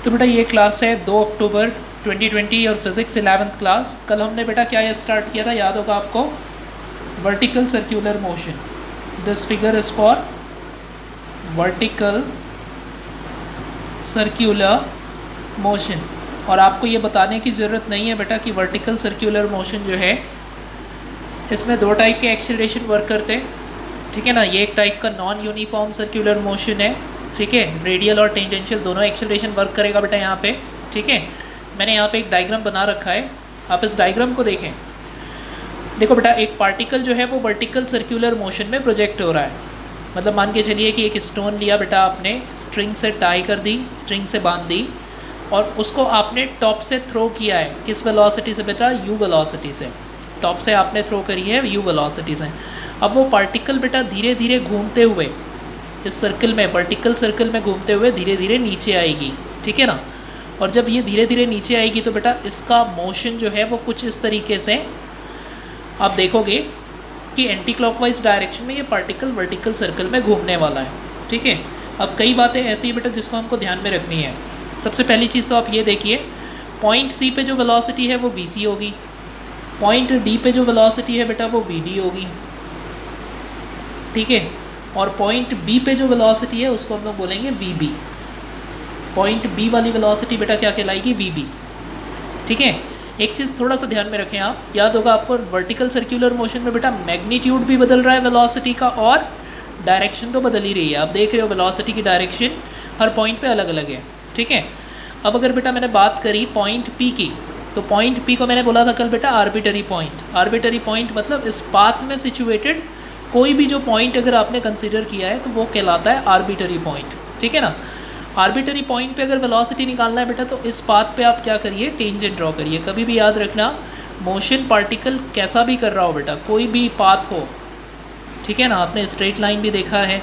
तो बेटा ये क्लास है 2 अक्टूबर 2020 और फिज़िक्स 11th क्लास। कल हमने बेटा क्या स्टार्ट किया था, याद होगा आपको, vertical circular motion. This figure is for vertical circular motion. और आपको ये बताने की ज़रूरत नहीं है बेटा कि वर्टिकल सर्कुलर मोशन जो है इसमें दो टाइप के एक्सेलरेशन वर्क करते हैं, ठीक है ना। ये एक टाइप का नॉन यूनिफॉर्म सर्कुलर मोशन है, ठीक है। रेडियल और टेंजेंशियल दोनों एक्सेलरेशन वर्क करेगा बेटा यहाँ पे, ठीक है। मैंने यहाँ पे एक डायग्राम बना रखा है, आप इस डायग्राम को देखें। देखो बेटा, एक पार्टिकल जो है वो वर्टिकल सर्कुलर मोशन में प्रोजेक्ट हो रहा है। मतलब मान के चलिए कि एक स्टोन लिया बेटा आपने, स्ट्रिंग से टाई कर दी, स्ट्रिंग से बांध दी, और उसको आपने टॉप से थ्रो किया है। किस वेलोसिटी से बेटा? यू वेलोसिटी से। टॉप से आपने थ्रो करी है यू वेलोसिटी से। अब वो पार्टिकल बेटा धीरे धीरे घूमते हुए इस सर्कल में, वर्टिकल सर्कल में घूमते हुए धीरे धीरे नीचे आएगी, ठीक है ना। और जब ये धीरे धीरे नीचे आएगी तो बेटा इसका मोशन जो है वो कुछ इस तरीके से आप देखोगे कि एंटी क्लॉकवाइज डायरेक्शन में ये पार्टिकल वर्टिकल सर्कल में घूमने वाला है, ठीक है। अब कई बातें ऐसी है बेटा जिसको हमको ध्यान में रखनी है। सबसे पहली चीज़ तो आप ये देखिए, पॉइंट सी पे जो वेलोसिटी है वो वी सी होगी, पॉइंट डी पे जो वेलोसिटी है बेटा वो वी डी होगी, ठीक है। और पॉइंट बी पे जो वेलोसिटी है उसको हम लोग बोलेंगे वी बी। पॉइंट बी वाली वेलोसिटी बेटा क्या कहलाएगी? वी बी, ठीक है। एक चीज़ थोड़ा सा ध्यान में रखें आप, याद होगा आपको वर्टिकल सर्कुलर मोशन में बेटा मैग्नीट्यूड भी बदल रहा है वेलोसिटी का, और डायरेक्शन तो बदल ही रही है। आप देख रहे हो वेलोसिटी की डायरेक्शन हर पॉइंट पे अलग अलग है, ठीक है। अब अगर बेटा मैंने बात करी पॉइंट पी की, तो पॉइंट पी को मैंने बोला था कल बेटा आर्बिटरी पॉइंट। आर्बिटरी पॉइंट मतलब इस पाथ में सिचुएटेड कोई भी जो पॉइंट अगर आपने कंसीडर किया है तो वो कहलाता है आर्बिटरी पॉइंट, ठीक है ना। आर्बिटरी पॉइंट पे अगर वेलोसिटी निकालना है बेटा तो इस पाथ पे आप क्या करिए? टेंजेंट ड्रॉ करिए। कभी भी याद रखना, मोशन पार्टिकल कैसा भी कर रहा हो बेटा, कोई भी पाथ हो, ठीक है ना। आपने स्ट्रेट लाइन भी देखा है,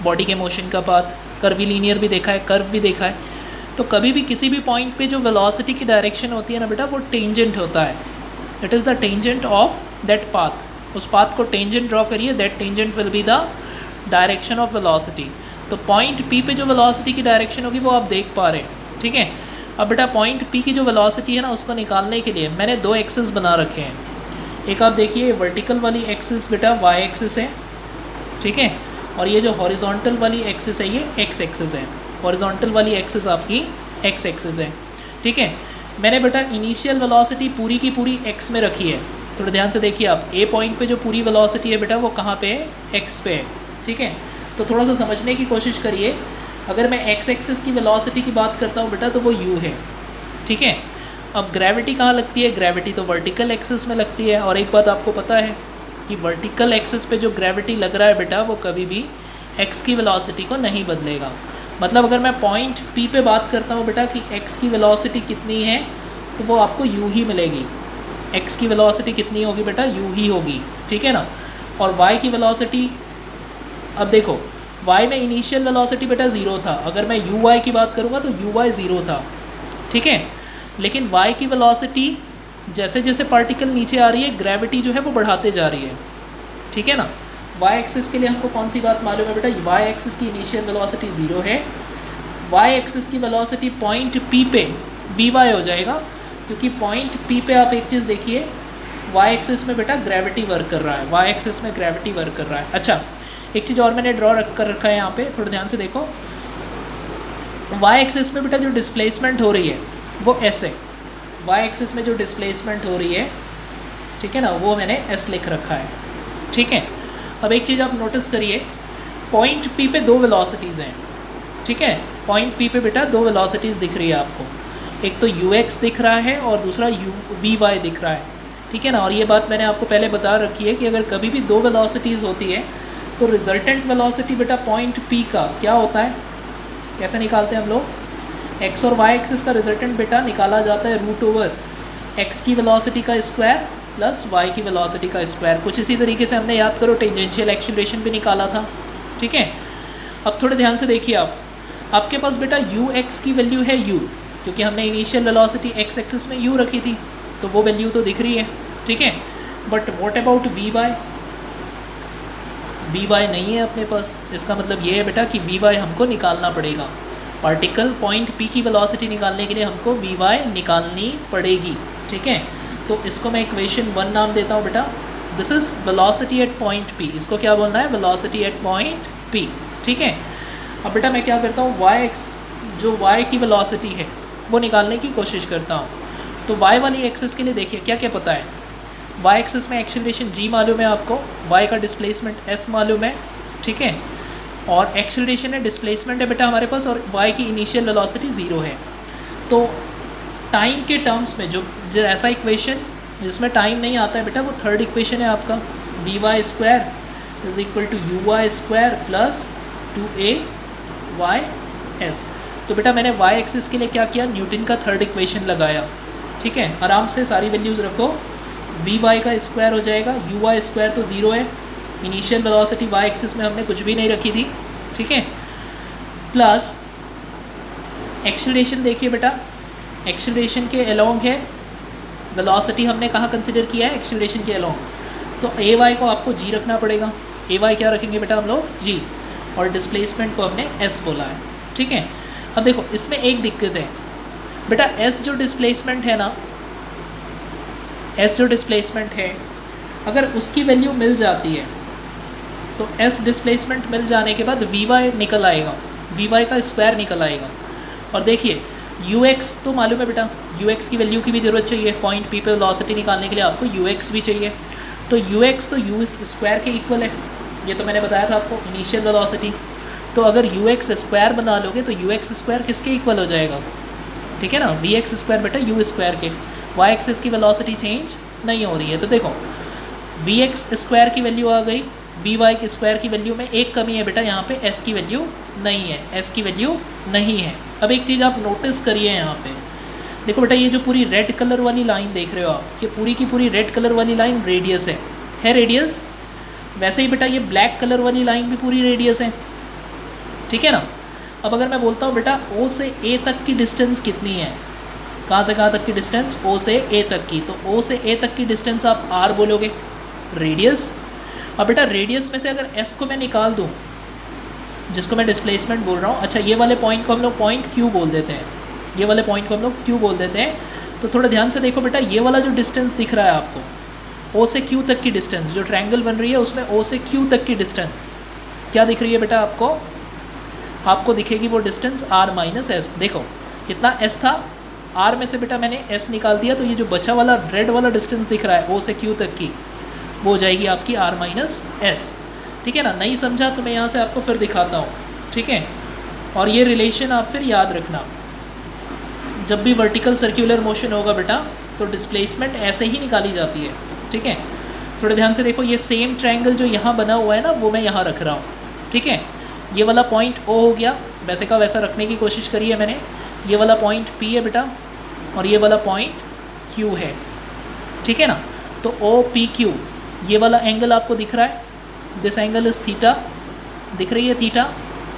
बॉडी के मोशन का पाथ, कर्वीलीनियर भी देखा है, कर्व भी देखा है। तो कभी भी किसी भी पॉइंट पे जो वेलोसिटी की डायरेक्शन होती है ना बेटा वो टेंजेंट होता है। It is the tangent of that path. उस पाथ को टेंजेंट ड्रॉ करिए, that tangent will be the direction of velocity. तो पॉइंट पी पे जो वेलोसिटी की डायरेक्शन होगी वो आप देख पा रहे हैं, ठीक है। अब बेटा पॉइंट पी की जो वेलोसिटी है ना उसको निकालने के लिए मैंने दो एक्सिस बना रखे हैं। एक आप देखिए वर्टिकल वाली एक्सिस बेटा वाई एक्सिस है, ठीक है। और ये जो हॉरिजॉन्टल वाली एक्सिस है ये एक्स एक्सिस है। हॉरिजॉन्टल वाली एक्सिस आपकी एक्स एक्सिस है, ठीक है। मैंने बेटा इनिशियल वेलोसिटी पूरी की पूरी एक्स में रखी है। थोड़ा ध्यान से देखिए आप, ए पॉइंट पे जो पूरी वेलोसिटी है बेटा वो कहाँ पे है? एक्स पे है, ठीक है। तो थोड़ा सा समझने की कोशिश करिए। अगर मैं एक्स एक्सिस की वेलोसिटी की बात करता हूँ बेटा तो वो यू है, ठीक है। अब ग्रेविटी कहाँ लगती है? ग्रेविटी तो वर्टिकल एक्सिस में लगती है। और एक बात आपको पता है कि वर्टिकल एक्सिस पे जो ग्रेविटी लग रहा है बेटा वो कभी भी एक्स की वेलोसिटी को नहीं बदलेगा। मतलब अगर मैं पॉइंट पी पे बात करता हूँ बेटा कि एक्स की वेलोसिटी कितनी है तो वो आपको यू ही मिलेगी। एक्स की वेलोसिटी कितनी होगी बेटा? यू ही होगी, ठीक है ना। और वाई की वेलोसिटी, अब देखो y में इनिशियल वेलोसिटी बेटा ज़ीरो था। अगर मैं यू वाई की बात करूँगा तो यू वाई ज़ीरो था, ठीक है। लेकिन y की वेलोसिटी जैसे जैसे पार्टिकल नीचे आ रही है ग्रेविटी जो है वो बढ़ाते जा रही है, ठीक है ना। y एक्सिस के लिए हमको कौन सी बात मालूम है बेटा? y एक्सिस की इनिशियल वेलोसिटी ज़ीरो है। y एक्सिस की वेलोसिटी पॉइंट p पे vy हो जाएगा, क्योंकि पॉइंट p पे आप एक चीज़ देखिए, y एक्सिस में बेटा ग्रेविटी वर्क कर रहा है, y एक्सिस में ग्रेविटी वर्क कर रहा है। अच्छा, एक चीज़ और मैंने ड्रॉ कर रखा है यहाँ पे, थोड़ा ध्यान से देखो। वाई एक्सिस में बेटा जो डिस्प्लेसमेंट हो रही है वो एस है। वाई एक्सिस में जो डिस्प्लेसमेंट हो रही है, ठीक है ना, वो मैंने एस लिख रखा है, ठीक है। अब एक चीज़ आप नोटिस करिए, पॉइंट पी पे दो वेलोसिटीज़ हैं, ठीक है। पॉइंट पी पे बेटा दो वेलोसिटीज़ दिख रही है आपको। एक तो यू एक्स दिख रहा है और दूसरा यू वी वाई दिख रहा है, ठीक है ना। और ये बात मैंने आपको पहले बता रखी है कि अगर कभी भी दो वेलोसिटीज़ होती है तो रिजल्टेंट वेलोसिटी बेटा पॉइंट पी का क्या होता है? कैसे निकालते हैं हम लोग? एक्स और वाई एक्सिस का रिजल्टेंट बेटा निकाला जाता है रूट ओवर एक्स की वेलोसिटी का स्क्वायर प्लस वाई की वेलोसिटी का स्क्वायर। कुछ इसी तरीके से हमने, याद करो, टेंजेंशियल एक्सीलरेशन भी निकाला था, ठीक है। अब थोड़े ध्यान से देखिए आप, आपके पास बेटा यू एक्स की वैल्यू है यू, क्योंकि हमने इनिशियल वेलोसिटी एक्स एक्सिस में यू रखी थी तो वो वैल्यू तो दिख रही है, ठीक है। But what about V Y? V Y नहीं है अपने पास। इसका मतलब ये है बेटा कि वी वाई हमको निकालना पड़ेगा। पार्टिकल पॉइंट पी की वेलोसिटी निकालने के लिए हमको वी वाई निकालनी पड़ेगी, ठीक है। तो इसको मैं इक्वेशन 1 नाम देता हूँ बेटा, this is velocity at point P, इसको क्या बोलना है, वेलोसिटी एट पॉइंट पी, ठीक है। अब बेटा मैं क्या करता हूँ, वाई एक्स जो वाई की वेलोसिटी है वो निकालने की कोशिश करता हूँ। तो वाई वाली एक्सिस के लिए देखिए क्या क्या पता है, वाई एक्सिस में एक्सेलरेशन g मालूम है आपको, वाई का डिस्प्लेसमेंट s मालूम है, ठीक है, और एक्सेलरेशन है, डिस्प्लेसमेंट है बेटा हमारे पास, और y की इनिशियल वेलोसिटी 0 है। तो टाइम के टर्म्स में जो ऐसा इक्वेशन जिसमें टाइम नहीं आता है बेटा, वो थर्ड इक्वेशन है आपका, V Y square is equal to U Y square plus 2AYS। तो बेटा मैंने y एक्सिस के लिए क्या किया, न्यूटन का थर्ड इक्वेशन लगाया, ठीक है। आराम से सारी वैल्यूज़ रखो, वी वाई का स्क्वायर हो जाएगा, यू वाई स्क्वायर तो 0 है, इनिशियल वेलोसिटी y एक्सिस में हमने कुछ भी नहीं रखी थी, ठीक है, प्लस एक्सेलरेशन देखिए बेटा, एक्सेलरेशन के अलोंग है, वेलोसिटी हमने कहाँ कंसिडर किया है, एक्सेलरेशन के अलोंग, तो ए वाई को आपको g रखना पड़ेगा, ए वाई क्या रखेंगे बेटा हम लोग g, और डिस्प्लेसमेंट को हमने s बोला है, ठीक है। अब देखो इसमें एक दिक्कत है बेटा, s जो डिस्प्लेसमेंट है ना, s जो डिस्प्लेसमेंट है अगर उसकी वैल्यू मिल जाती है तो s डिस्प्लेसमेंट मिल जाने के बाद वी वाई निकल आएगा, वी वाई का स्क्वायर निकल आएगा। और देखिए यू एक्स तो मालूम है बेटा, यू एक्स की वैल्यू की भी ज़रूरत चाहिए, पॉइंट पी पे वेलोसिटी निकालने के लिए आपको यू एक्स भी चाहिए, तो यू एक्स तो यू स्क्वायर के इक्वल है, ये तो मैंने बताया था आपको इनिशियल वेलोसिटी। तो अगर यू एक्स स्क्वायर बना लोगे तो यू एक्स स्क्वायर किसके इक्वल हो जाएगा, ठीक है ना, वी एक्स स्क्वायर बेटा यू स्क्वायर के, वाई एक्सिस की वेलोसिटी चेंज नहीं हो रही है। तो देखो वी एक्स स्क्वायर की वैल्यू आ गई, वी वाई के स्क्वायर की वैल्यू में एक कमी है बेटा, यहाँ पे एस की वैल्यू नहीं है, एस की वैल्यू नहीं है। अब एक चीज़ आप नोटिस करिए यहाँ पे, देखो बेटा ये जो पूरी रेड कलर वाली लाइन देख रहे हो आप, ये पूरी की पूरी रेड कलर वाली लाइन रेडियस है रेडियस, वैसे ही बेटा ये ब्लैक कलर वाली लाइन भी पूरी रेडियस है, ठीक है ना। अब अगर मैं बोलता हूँ बेटा O से A तक की डिस्टेंस कितनी है, कहाँ से कहाँ तक की डिस्टेंस, O से A तक की, तो O से A तक की डिस्टेंस आप R बोलोगे, रेडियस। अब बेटा रेडियस में से अगर S को मैं निकाल दूँ, जिसको मैं डिस्प्लेसमेंट बोल रहा हूँ, अच्छा ये वाले पॉइंट को हम लोग पॉइंट Q बोल देते हैं, ये वाले पॉइंट को हम लोग Q बोल देते हैं। तो थोड़ा ध्यान से देखो बेटा, ये वाला जो डिस्टेंस दिख रहा है आपको, O से Q तक की डिस्टेंस, जो ट्रायंगल बन रही है उसमें O से Q तक की डिस्टेंस क्या दिख रही है बेटा आपको दिखेगी वो डिस्टेंस r माइनस एस। देखो कितना s था, r में से बेटा मैंने s निकाल दिया, तो ये जो बचा वाला रेड वाला डिस्टेंस दिख रहा है O से Q तक की, वो हो जाएगी आपकी r माइनस एस, ठीक है ना। नहीं समझा तो मैं यहाँ से आपको फिर दिखाता हूँ, ठीक है। और ये रिलेशन आप फिर याद रखना, जब भी वर्टिकल सर्कुलर मोशन होगा बेटा तो डिस्प्लेसमेंट ऐसे ही निकाली जाती है, ठीक है। थोड़े ध्यान से देखो, ये सेम ट्रायंगल जो यहाँ बना हुआ है ना, वो मैं यहाँ रख रहा हूँ, ठीक है। ये वाला पॉइंट O हो गया, वैसे का वैसा रखने की कोशिश करी है मैंने, ये वाला पॉइंट P है बेटा, और ये वाला पॉइंट Q है, ठीक है ना। तो OPQ ये वाला एंगल आपको दिख रहा है, दिस एंगल इज़ थीटा, दिख रही है थीटा,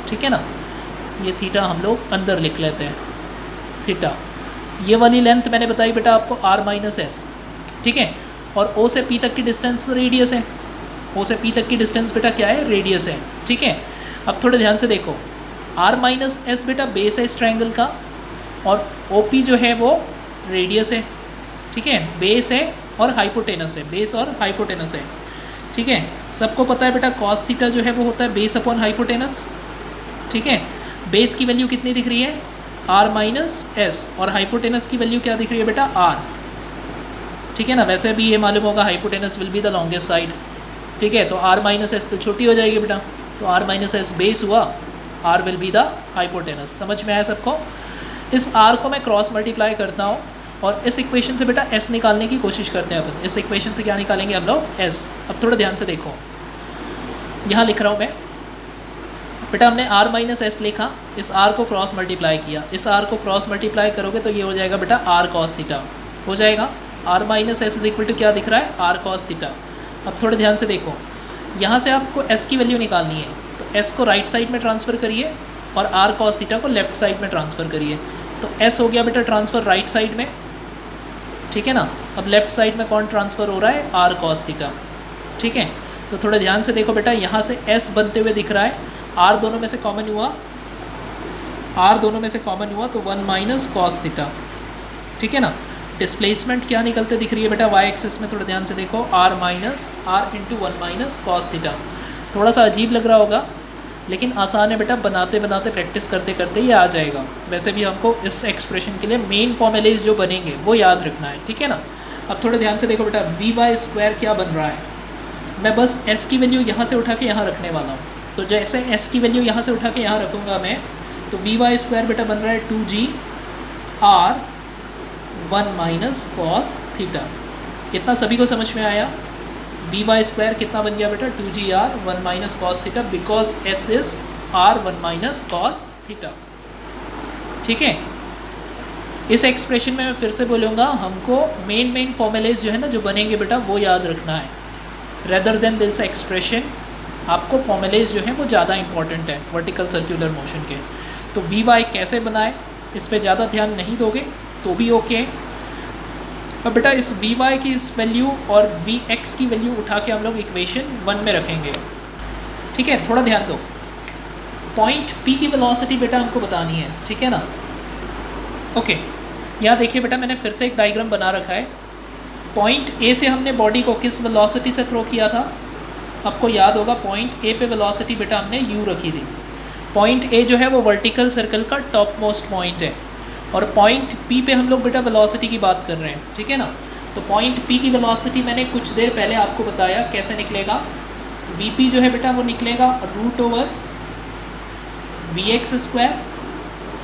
ठीक है ना। ये थीटा हम लोग अंदर लिख लेते हैं, थीटा। ये वाली लेंथ मैंने बताई बेटा आपको r माइनस एस, ठीक है। और O से P तक की डिस्टेंस रेडियस है, O से P तक की डिस्टेंस बेटा क्या है, रेडियस है, ठीक है। अब थोड़े ध्यान से देखो, r माइनस एस बेटा बेस है इस ट्रायंगल का, और OP जो है वो रेडियस है, ठीक है, बेस है और हाइपोटेनस है, बेस और हाइपोटेनस है, ठीक है। सबको पता है बेटा कॉस थीटा जो है वो होता है बेस अपॉन हाइपोटेनस, ठीक है। बेस की वैल्यू कितनी दिख रही है, r माइनस एस, और हाइपोटेनस की वैल्यू क्या दिख रही है बेटा, r, ठीक है ना। वैसे भी ये मालूम होगा hypotenuse will be the longest side, ठीक है। तो r माइनस एस तो छोटी हो जाएगी बेटा, तो r माइनस एस बेस हुआ, r will be the hypotenuse. समझ में आया सबको। इस r को मैं क्रॉस मल्टीप्लाई करता हूँ और इस इक्वेशन से बेटा s निकालने की कोशिश करते हैं अपन। इस इक्वेशन से क्या निकालेंगे हम लोग, s। अब थोड़ा ध्यान से देखो, यहाँ लिख रहा हूँ मैं बेटा, हमने r माइनस एस लिखा, इस r को क्रॉस मल्टीप्लाई किया, इस r को क्रॉस मल्टीप्लाई करोगे तो ये हो जाएगा बेटा r कॉस थीटा हो जाएगा। r minus S is equal to क्या दिख रहा है, r कॉस थीटा। अब थोड़े ध्यान से देखो, यहाँ से आपको s की वैल्यू निकालनी है, तो s को राइट साइड में ट्रांसफ़र करिए और r कॉस थीटा को लेफ्ट साइड में ट्रांसफ़र करिए। तो s हो गया बेटा ट्रांसफ़र राइट साइड में, ठीक है ना। अब लेफ्ट साइड में कौन ट्रांसफ़र हो रहा है, r कॉस थीटा, ठीक है। तो थोड़े ध्यान से देखो बेटा, यहाँ से s बनते हुए दिख रहा है, r दोनों में से कॉमन हुआ, आर दोनों में से कॉमन हुआ तो 1 माइनस कॉस थीटा, ठीक है ना। डिस्प्लेसमेंट क्या निकलते दिख रही है बेटा वाई एक्सिस में, थोड़ा ध्यान से देखो, R into 1 minus cos theta. थोड़ा सा अजीब लग रहा होगा लेकिन आसान है बेटा, बनाते बनाते प्रैक्टिस करते करते ये आ जाएगा। वैसे भी हमको इस एक्सप्रेशन के लिए मेन फॉर्मूलेज जो बनेंगे वो याद रखना है, ठीक है ना। अब थोड़ा ध्यान से देखो बेटा, वी वाई स्क्वायर क्या बन रहा है, मैं बस एस की वैल्यू यहाँ से उठा के यहाँ रखने वाला हूँ। तो जैसे एस की वैल्यू यहाँ से उठा के यहाँ रखूँगा मैं, तो वी वाई स्क्वायर बेटा बन रहा है 2g R 1 minus cos theta. इतना सभी को समझ में आया। वी वाई स्क्वायर कितना बन गया बेटा, 2g R 1 minus cos theta, because S is R 1 minus cos theta, ठीक है। इस एक्सप्रेशन में मैं फिर से बोलूँगा, हमको मेन फॉर्मूलेज जो है ना जो बनेंगे बेटा वो याद रखना है, रेदर देन दिस एक्सप्रेशन। आपको फॉर्मूलेज जो हैं वो ज़्यादा इंपॉर्टेंट है वर्टिकल सर्कुलर मोशन के। तो वी वाई कैसे बनाए इस पर ज़्यादा ध्यान नहीं दोगे तो भी ओके। अब बेटा इस वी वाई की इस वैल्यू और वी एक्स की वैल्यू उठा के हम लोग इक्वेशन 1 में रखेंगे, ठीक है। थोड़ा ध्यान दो, पॉइंट पी की वेलोसिटी बेटा हमको बतानी है, ठीक है ना। ओके, यहाँ देखिए बेटा मैंने फिर से एक डायग्राम बना रखा है। पॉइंट ए से हमने बॉडी को किस वेलोसिटी से थ्रो किया था, आपको याद होगा पॉइंट ए पे वेलोसिटी बेटा हमने यू रखी थी। पॉइंट ए जो है वो वर्टिकल सर्कल का टॉप मोस्ट पॉइंट है और पॉइंट पी पे हम लोग बेटा वेलोसिटी की बात कर रहे हैं, ठीक है ना। तो पॉइंट पी की वेलोसिटी मैंने कुछ देर पहले आपको बताया कैसे निकलेगा। वी पी जो है बेटा वो निकलेगा root over V X square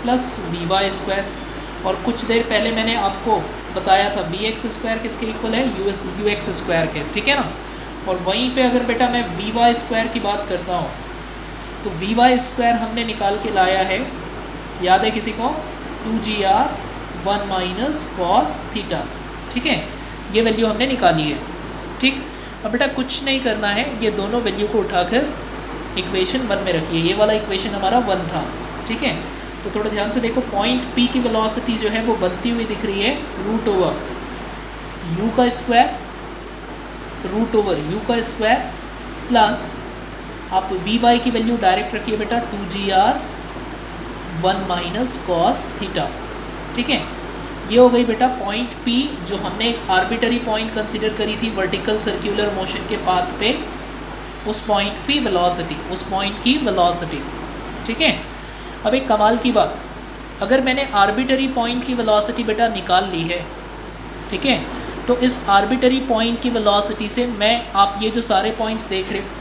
plus V Y square, और कुछ देर पहले मैंने आपको बताया था वी एक्स स्क्वायर किसके इक्वल है, यू एक्स स्क्वायर के, ठीक है ना। और वहीं पे अगर बेटा मैं वी वाई स्क्वायर की बात करता हूँ तो वी वाई स्क्वायर हमने निकाल के लाया है, याद है किसी को, 2g R 1 minus cos theta, ठीक है। ये वैल्यू हमने निकाली है, ठीक। अब बेटा कुछ नहीं करना है, ये दोनों वैल्यू को उठाकर इक्वेशन 1 में रखिए। ये वाला इक्वेशन हमारा 1 था, ठीक है। तो थोड़ा ध्यान से देखो, पॉइंट पी की वेलोसिटी जो है वो बनती हुई दिख रही है रूट ओवर यू का स्क्वायर, रूट ओवर यू का स्क्वायर प्लस आप वी वाई की वैल्यू डायरेक्ट रखिए बेटा 2g R 1 minus cos theta, ठीक है। ये हो गई बेटा पॉइंट पी, जो हमने एक आर्बिटरी पॉइंट कंसीडर करी थी वर्टिकल सर्कुलर मोशन के पाथ पे, उस पॉइंट की वेलोसिटी, उस पॉइंट की वेलोसिटी, ठीक है। अब एक कमाल की बात, अगर मैंने आर्बिटरी पॉइंट की वेलोसिटी बेटा निकाल ली है, ठीक है, तो इस आर्बिटरी पॉइंट की वेलोसिटी से मैं, आप ये जो सारे पॉइंट्स देख रहे हो,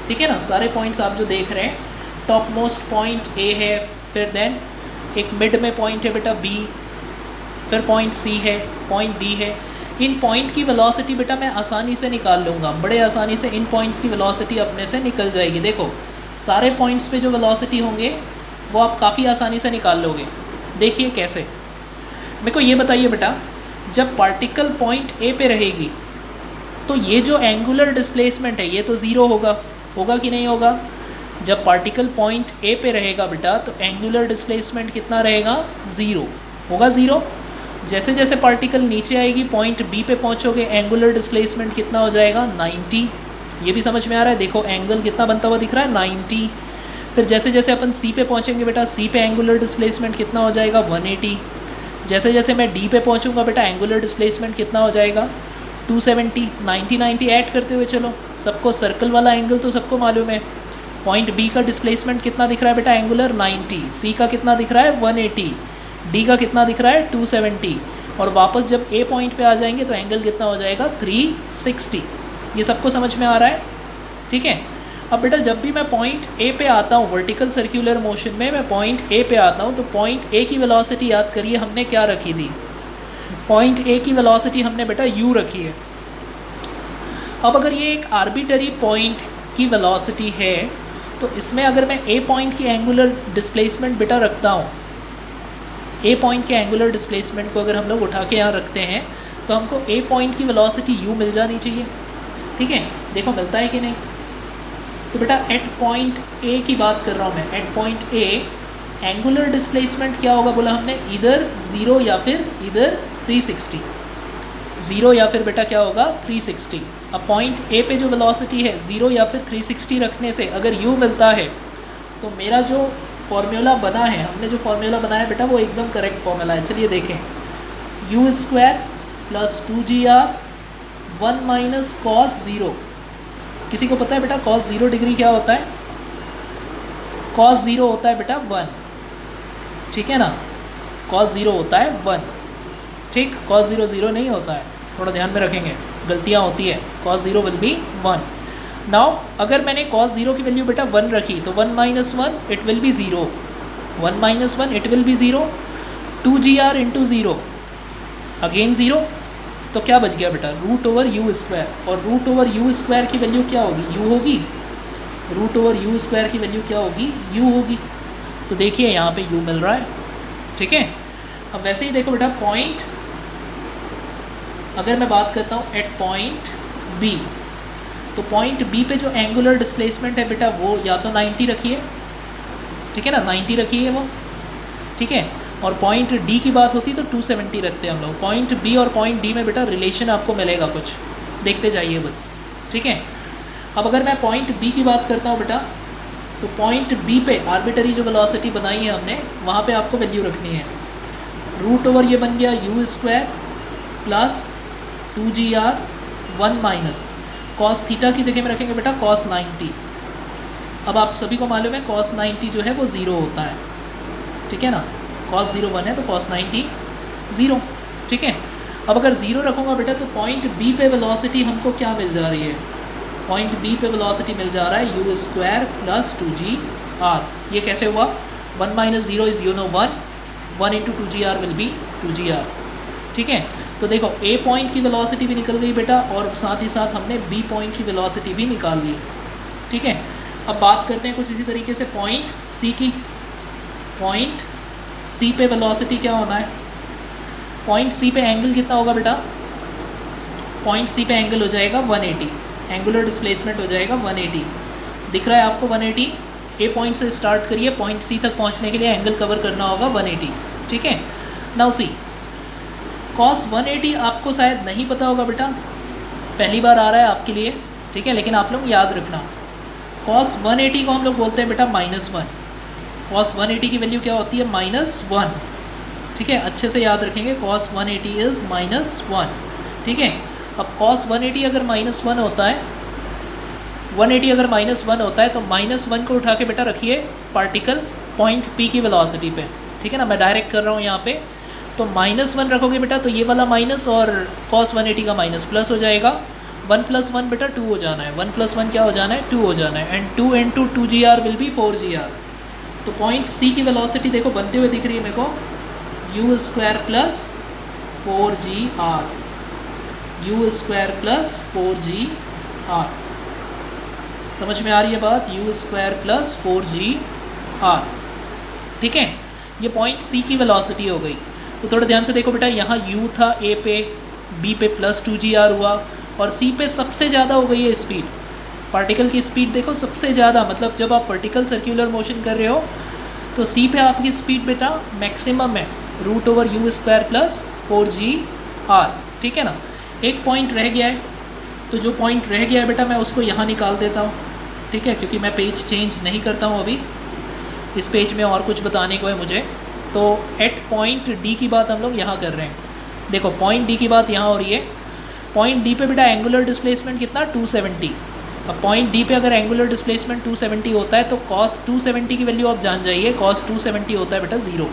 ठीक है ना, सारे पॉइंट्स आप जो देख रहे हैं, टॉप मोस्ट पॉइंट ए है, फिर देन एक मिड में पॉइंट है बेटा बी, फिर पॉइंट सी है, पॉइंट डी है। इन पॉइंट की वेलोसिटी बेटा मैं आसानी से निकाल लूँगा, बड़े आसानी से इन पॉइंट्स की वेलोसिटी अपने से निकल जाएगी। देखो सारे पॉइंट्स पे जो वेलोसिटी होंगे वो आप काफ़ी आसानी से निकाल लोगे। देखिए कैसे, मेरे को ये बताइए बेटा, जब पार्टिकल पॉइंट ए पे रहेगी तो ये जो एंगुलर डिस्प्लेसमेंट है ये तो ज़ीरो होगा, होगा कि नहीं होगा। जब पार्टिकल पॉइंट ए पे रहेगा बेटा तो एंगुलर डिस्प्लेसमेंट कितना रहेगा, ज़ीरो होगा, ज़ीरो। जैसे जैसे पार्टिकल नीचे आएगी पॉइंट बी पे पहुंचोगे, एंगुलर डिस्प्लेसमेंट कितना हो जाएगा, 90। ये भी समझ में आ रहा है, देखो एंगल कितना बनता हुआ दिख रहा है, 90। फिर जैसे जैसे अपन सी पे पहुंचेंगे बेटा, सी पे एंगुलर डिस्प्लेसमेंट कितना हो जाएगा, 180। जैसे जैसे मैं डी पे पहुंचूंगा बेटा, एंगुलर डिस्प्लेसमेंट कितना हो जाएगा, 270। 90 90 ऐड करते हुए चलो, सबको सर्कल वाला एंगल तो सबको मालूम है। पॉइंट बी का डिस्प्लेसमेंट कितना दिख रहा है बेटा, एंगुलर 90, सी का कितना दिख रहा है 180, डी का कितना दिख रहा है 270, और वापस जब ए पॉइंट पे आ जाएंगे तो एंगल कितना हो जाएगा 360। ये सबको समझ में आ रहा है, ठीक है। अब बेटा जब भी मैं पॉइंट ए पे आता हूँ वर्टिकल सर्कुलर मोशन में, मैं पॉइंट ए पे आता हूँ तो पॉइंट ए की वेलोसिटी याद करिए हमने क्या रखी थी, पॉइंट ए की वेलोसिटी हमने बेटा u रखी है। अब अगर ये एक आर्बिटरी पॉइंट की वेलोसिटी है तो इसमें अगर मैं ए पॉइंट की एंगुलर डिस्प्लेसमेंट बेटा रखता हूँ, ए पॉइंट के एंगुलर डिस्प्लेसमेंट को अगर हम लोग उठा के यहाँ रखते हैं तो हमको ए पॉइंट की वेलोसिटी u मिल जानी चाहिए, ठीक है। देखो मिलता है कि नहीं। तो बेटा एट पॉइंट ए की बात कर रहा हूँ मैं, at point A angular displacement क्या होगा बोला हमने, इधर 0 या फिर इधर 360, 0 या फिर बेटा क्या होगा 360। अब पॉइंट ए पे जो वेलोसिटी है 0 या फिर 360 रखने से अगर u मिलता है तो मेरा जो फॉर्मूला बना है, हमने जो फॉर्मूला बनाया बेटा वो एकदम करेक्ट फॉर्मूला है। चलिए देखें, you square plus 2gr 1 minus cos 0। किसी को पता है बेटा कॉस 0 डिग्री क्या होता है? कॉस 0 होता है बेटा 1, ठीक है ना। कॉस 0 होता है 1, ठीक। कॉस 0 0 नहीं होता है, थोड़ा ध्यान में रखेंगे, गलतियाँ होती है। Cos 0 will B 1। नाउ अगर मैंने कॉस 0 की वैल्यू बेटा 1 रखी तो 1 minus 1 it will be 0, 1 minus 1 it will be 0, 2gr into 0 again 0, तो क्या बच गया बेटा रूट ओवर यू स्क्वायर। और रूट ओवर यू स्क्वायर की वैल्यू क्या होगी? यू होगी। रूट ओवर यू स्क्वायर की वैल्यू क्या होगी? यू होगी। तो देखिए यहाँ पे यू मिल रहा है, ठीक है। अब वैसे ही देखो बेटा पॉइंट, अगर मैं बात करता हूँ एट पॉइंट बी, तो पॉइंट बी पे जो एंगुलर डिस्प्लेसमेंट है बेटा वो या तो 90 रखिए, ठीक है ना, 90 रखिए वो, ठीक है। और पॉइंट डी की बात होती है तो 270 रखते हैं हम लोग। पॉइंट बी और पॉइंट डी में बेटा रिलेशन आपको मिलेगा कुछ, देखते जाइए बस, ठीक है। अब अगर मैं पॉइंट बी की बात करता हूँ बेटा, तो पॉइंट बी पे आर्बिटरी जो वेलोसिटी बनाई है हमने, वहाँ पे आपको वैल्यू रखनी है। रूट ओवर ये बन गया you square plus 2gr 1 minus cos theta की जगह में रखेंगे बेटा कॉस 90। अब आप सभी को मालूम है कॉस 90 जो है वो 0 होता है, ठीक है ना। कॉस 0 1 है तो कॉस 90 0, ठीक है। अब अगर 0 रखूँगा बेटा तो पॉइंट बी पे वेलोसिटी हमको क्या मिल जा रही है? पॉइंट बी पे वेलोसिटी मिल जा रहा है यू स्क्वायर प्लस 2gr। ये कैसे हुआ? 1 minus 0 is 1, 1 into 2gr will be 2gr, ठीक है। तो देखो ए पॉइंट की वेलोसिटी भी निकल गई बेटा, और साथ ही साथ हमने बी पॉइंट की वेलोसिटी भी निकाल ली, ठीक है। अब बात करते हैं कुछ इसी तरीके से पॉइंट सी की। पॉइंट सी पे वेलोसिटी क्या होना है? पॉइंट सी पे एंगल कितना होगा बेटा? पॉइंट सी पे एंगल हो जाएगा 180, एंगुलर डिस्प्लेसमेंट हो जाएगा 180। दिख रहा है आपको 180? ए पॉइंट से स्टार्ट करिए, पॉइंट सी तक पहुंचने के लिए एंगल कवर करना होगा 180, ठीक है। नाउ सी कॉस 180 आपको शायद नहीं पता होगा बेटा, पहली बार आ रहा है आपके लिए, ठीक है। लेकिन आप लोग याद रखना कॉस 180 को हम लोग बोलते हैं बेटा -1। कॉस 180 की वैल्यू क्या होती है? -1, ठीक है। अच्छे से याद रखेंगे, कॉस 180 इज़ -1, ठीक है। अब कॉस 180 अगर -1 होता है, 180 अगर -1 होता है तो -1 को उठा के बेटा रखिए पार्टिकल पॉइंट पी की वेलोसिटी पे, ठीक है ना। मैं डायरेक्ट कर रहा हूँ यहाँ पे, तो -1 रखोगे बेटा तो ये वाला माइनस और कॉस 180 का माइनस प्लस हो जाएगा। 1 + 1 बेटा 2 हो जाना है, 1 + 1 क्या हो जाना है? 2 हो जाना है। And 2 into 2gr will be 4gr। तो पॉइंट सी की वेलोसिटी देखो बनते हुए दिख रही है मेरे को, you square plus 4gr, you square plus 4gr। समझ में आ रही है बात? यू स्क्वायर प्लस 4gr, ठीक है। ये पॉइंट सी की वेलोसिटी हो गई। तो थोड़ा ध्यान से देखो बेटा, यहाँ u था ए पे, बी पे प्लस 2gr हुआ, और सी पे सबसे ज़्यादा हो गई है स्पीड। पार्टिकल की स्पीड देखो सबसे ज़्यादा, मतलब जब आप वर्टिकल सर्कुलर मोशन कर रहे हो तो सी पे आपकी स्पीड बेटा मैक्सिमम है, root over U square plus 4gr, ठीक है ना। एक पॉइंट रह गया है, तो जो पॉइंट रह गया है बेटा मैं उसको यहाँ निकाल देता हूँ, ठीक है, क्योंकि मैं पेज चेंज नहीं करता हूँ अभी, इस पेज में और कुछ बताने को है मुझे। तो एट पॉइंट डी की बात हम लोग यहाँ कर रहे हैं। देखो पॉइंट डी की बात यहाँ हो रही है। पॉइंट डी पे बेटा एंगुलर डिस्प्लेसमेंट कितना? 270। अब पॉइंट डी पे अगर एंगुलर डिस्प्लेसमेंट 270 होता है तो कॉस 270 की वैल्यू आप जान जाइए, कॉस 270 होता है बेटा 0,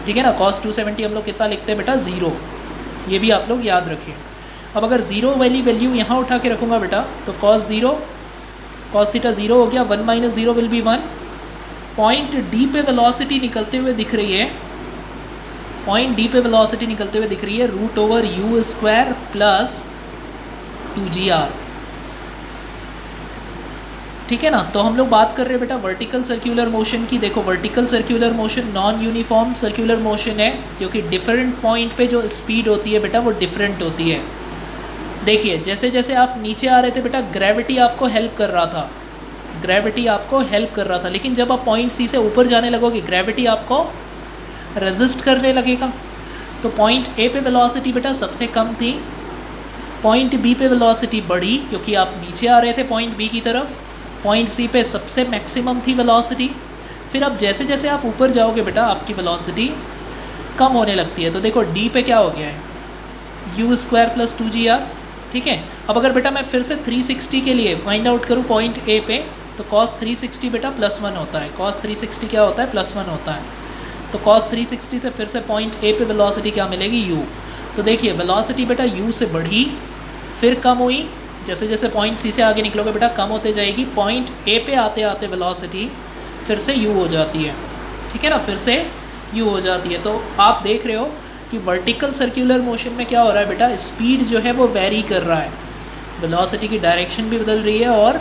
ठीक है ना। कॉस 270 हम लोग कितना लिखते हैं बेटा? 0। ये भी आप लोग याद रखिए। अब अगर 0 वाली वैल्यू यहाँ उठा के रखूँगा बेटा तो कॉस 0, कॉस थीटा 0 हो गया, 1 minus 0 will B 1। Point D पे वेलोसिटी निकलते हुए दिख रही है, पॉइंट डी पे वेलोसिटी निकलते हुए दिख रही है root over U square plus 2gr, ठीक है ना। तो हम लोग बात कर रहे हैं बेटा वर्टिकल सर्कुलर मोशन की। देखो vertical circular motion non uniform circular motion है, क्योंकि डिफरेंट पॉइंट पे जो स्पीड होती है बेटा वो डिफरेंट होती है। देखिए जैसे जैसे आप नीचे आ रहे थे बेटा ग्रेविटी आपको हेल्प कर रहा था, ग्रेविटी आपको हेल्प कर रहा था, लेकिन जब आप पॉइंट सी से ऊपर जाने लगोगे ग्रेविटी आपको रेजिस्ट करने लगेगा। तो पॉइंट ए पे वेलोसिटी बेटा सबसे कम थी, पॉइंट बी पे वेलोसिटी बढ़ी क्योंकि आप नीचे आ रहे थे पॉइंट बी की तरफ, पॉइंट सी पे सबसे मैक्सिमम थी वेलोसिटी, फिर अब जैसे जैसे आप ऊपर जाओगे बेटा आपकी वेलोसिटी कम होने लगती है। तो देखो डी पे क्या हो गया है, यू स्क्वायर प्लस 2gr। ठीक है, अब अगर बेटा मैं फिर से 360 के लिए फाइंड आउट करूँ पॉइंट ए पे, तो cos 360 बेटा +1 होता है। cos 360 क्या होता है, +1 होता है। तो cos 360 से फिर से पॉइंट ए पे वेलोसिटी क्या मिलेगी, u। तो देखिए वेलोसिटी बेटा u से बढ़ी फिर कम हुई, जैसे जैसे पॉइंट सी से आगे निकलोगे बेटा कम होते जाएगी। पॉइंट ए पे आते आते वेलोसिटी फिर से u हो जाती है। ठीक है ना, फिर से u हो जाती है। तो आप देख रहे हो कि वर्टिकल सर्कुलर मोशन में क्या हो रहा है बेटा, स्पीड जो है वो वेरी कर रहा है, वेलोसिटी की डायरेक्शन भी बदल रही है और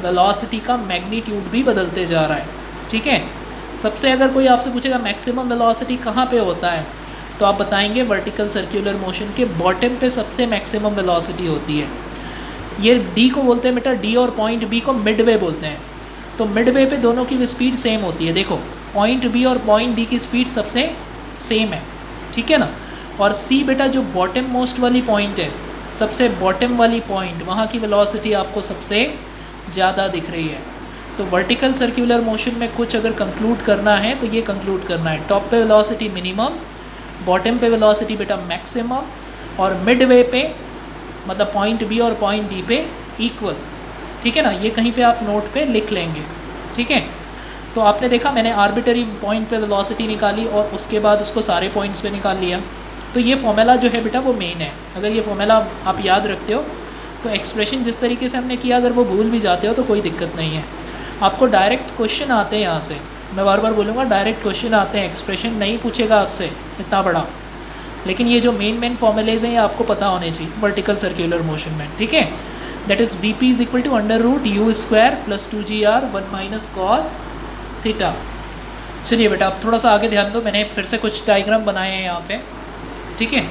वेलोसिटी का मैग्नीट्यूड भी बदलते जा रहा है। ठीक है, सबसे अगर कोई आपसे पूछेगा मैक्सिमम वेलोसिटी कहाँ पे होता है, तो आप बताएंगे वर्टिकल सर्कुलर मोशन के बॉटम पे सबसे मैक्सिमम वेलोसिटी होती है। ये डी को बोलते हैं बेटा, डी और पॉइंट बी को मिडवे बोलते हैं। तो मिडवे पे दोनों की स्पीड सेम होती है। देखो पॉइंट बी और पॉइंट डी की स्पीड सबसे सेम है। ठीक है ना, और सी बेटा जो बॉटम मोस्ट वाली पॉइंट है, सबसे बॉटम वाली पॉइंट, वहाँ की वेलोसिटी आपको सबसे ज़्यादा दिख रही है। तो वर्टिकल सर्कुलर मोशन में कुछ अगर कंक्लूड करना है तो ये कंक्लूड करना है, टॉप पे वेलोसिटी मिनिमम, बॉटम पे वेलोसिटी बेटा मैक्सिमम, और मिडवे पे मतलब पॉइंट बी और पॉइंट डी पे इक्वल। ठीक है ना, ये कहीं पे आप नोट पे लिख लेंगे। ठीक है, तो आपने देखा मैंने आर्बिटरी पॉइंट पे वेलोसिटी निकाली और उसके बाद उसको सारे पॉइंट्स पे निकाल लिया। तो ये फॉर्मूला जो है बेटा वो मेन है। अगर ये फॉर्मूला आप याद रखते हो तो एक्सप्रेशन जिस तरीके से हमने किया अगर वो भूल भी जाते हो तो कोई दिक्कत नहीं है। आपको डायरेक्ट क्वेश्चन आते हैं यहाँ से, मैं बार बार बोलूँगा डायरेक्ट क्वेश्चन आते हैं, एक्सप्रेशन नहीं पूछेगा आपसे इतना बड़ा, लेकिन ये जो मेन फॉर्मूलेज हैं ये आपको पता होने चाहिए वर्टिकल सर्कुलर मोशन में। ठीक है, that is V P =√u² + 2gr 1 - cos theta. चलिए बेटा अब थोड़ा सा आगे ध्यान दो, मैंने फिर से कुछ डायग्राम बनाए हैं यहाँ पे। ठीक है,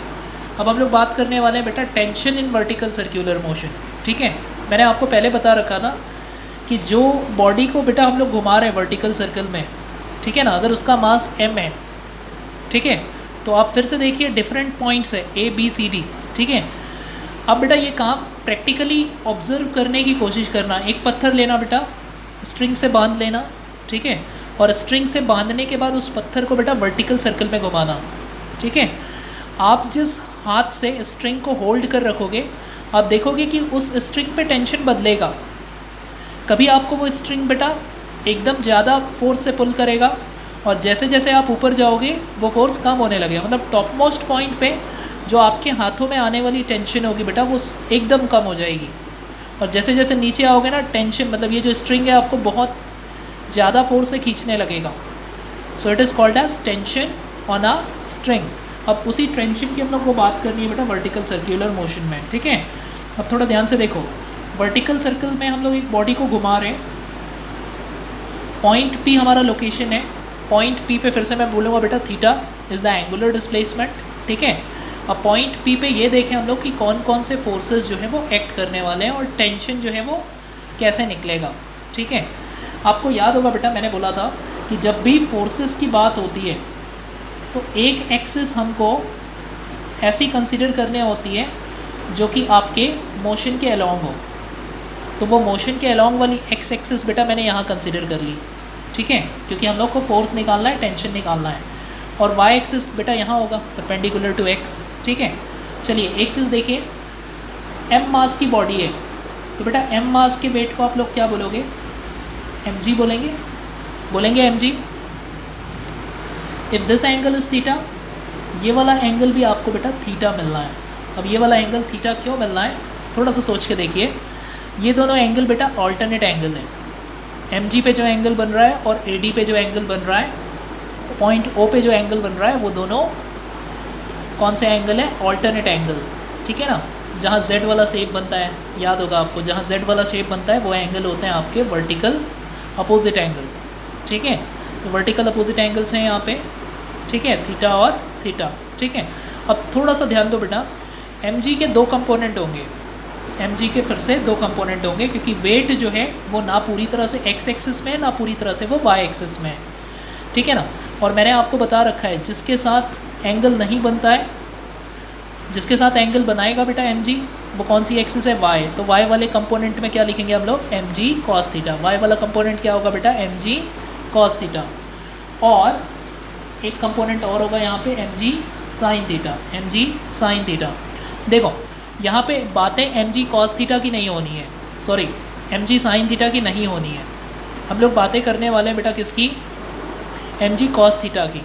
अब हम लोग बात करने वाले हैं बेटा tension in vertical circular motion. ठीक है, मैंने आपको पहले बता रखा था कि जो बॉडी को बेटा हम लोग घुमा रहे हैं वर्टिकल सर्कल में, ठीक है ना, अगर उसका मास m है, ठीक है, तो आप फिर से देखिए डिफरेंट पॉइंट्स है A B C D। ठीक है, अब बेटा ये काम प्रैक्टिकली ऑब्जर्व करने की कोशिश करना। एक पत्थर लेना बेटा, स्ट्रिंग से बांध लेना, ठीक है, और स्ट्रिंग से बांधने के बाद उस पत्थर को बेटा वर्टिकल सर्कल में घुमाना। ठीक है, आप जिस हाथ से स्ट्रिंग को होल्ड कर रखोगे आप देखोगे कि उस स्ट्रिंग पे टेंशन बदलेगा। कभी आपको वो स्ट्रिंग बेटा एकदम ज़्यादा फोर्स से पुल करेगा और जैसे जैसे आप ऊपर जाओगे वो फोर्स कम होने लगेगा। मतलब टॉप मोस्ट पॉइंट पे जो आपके हाथों में आने वाली टेंशन होगी बेटा वो एकदम कम हो जाएगी, और जैसे जैसे नीचे आओगे ना टेंशन मतलब ये जो स्ट्रिंग है आपको बहुत ज़्यादा फोर्स से खींचने लगेगा। So it is called as tension on a string. अब उसी टेंशन की हम लोग को बात करनी है बेटा वर्टिकल सर्कुलर मोशन में। ठीक है, अब थोड़ा ध्यान से देखो, वर्टिकल सर्कल में हम लोग एक बॉडी को घुमा रहे हैं, पॉइंट P हमारा लोकेशन है, पॉइंट P पे फिर से मैं बोलूँगा बेटा theta is the angular displacement. ठीक है, अब पॉइंट P पे ये देखें हम लोग कि कौन कौन से फोर्सेस जो है वो एक्ट करने वाले हैं और टेंशन जो है वो कैसे निकलेगा। ठीक है, आपको याद होगा बेटा मैंने बोला था कि जब भी फोर्सेस की बात होती है तो एक एक्सिस हमको ऐसी कंसिडर करने होती है जो कि आपके मोशन के अलोंग हो। तो वो मोशन के अलोंग वाली एक्स एक्सिस बेटा मैंने यहाँ कंसिडर कर ली। ठीक है, क्योंकि हम लोग को फोर्स निकालना है, टेंशन निकालना है, और वाई एक्सिस बेटा यहाँ होगा परपेंडिकुलर टू एक्स। ठीक है, चलिए एक चीज़ देखिए, m मास की बॉडी है तो बेटा m मास के वेट को आप लोग क्या बोलोगे, mg बोलेंगे mg। If this angle is theta, ये वाला एंगल भी आपको बेटा थीटा मिलना है। अब ये वाला एंगल थीटा क्यों मिलना है, थोड़ा सा सोच के देखिए। ये दोनों एंगल बेटा ऑल्टरनेट एंगल है, mg पे जो एंगल बन रहा है और ad पे जो एंगल बन रहा है, पॉइंट O पे जो एंगल बन रहा है वो दोनों कौन से एंगल है, ऑल्टरनेट एंगल। ठीक है ना, जहाँ z वाला शेप बनता है, याद होगा आपको, जहाँ z वाला शेप बनता है वो एंगल होते हैं आपके वर्टिकल अपोजिट एंगल। ठीक है, तो वर्टिकल अपोजिट एंगल्स हैं यहाँ पे। ठीक है, थीटा और थीटा। ठीक है, अब थोड़ा सा ध्यान दो बेटा, mg के दो कंपोनेंट होंगे, mg के फिर से दो कंपोनेंट होंगे क्योंकि वेट जो है वो ना पूरी तरह से x एक्सिस में है ना पूरी तरह से वो y एक्सिस में है। ठीक है ना, और मैंने आपको बता रखा है जिसके साथ एंगल नहीं बनता है, जिसके साथ एंगल बनाएगा बेटा mg वो कौन सी एक्सिस है, y। तो y वाले कंपोनेंट में क्या लिखेंगे हम लोग, mg cos थीटा। y वाला कंपोनेंट क्या होगा बेटा, mg कॉस थीटा, और एक कंपोनेंट और होगा यहाँ पे M G sine theta, M G sine theta. देखो यहाँ पे बातें एम जी कॉस थीटा की नहीं होनी है, sorry M G sine theta की नहीं होनी है, हम लोग बातें करने वाले हैं बेटा किसकी, एम जी कॉस थीटा की।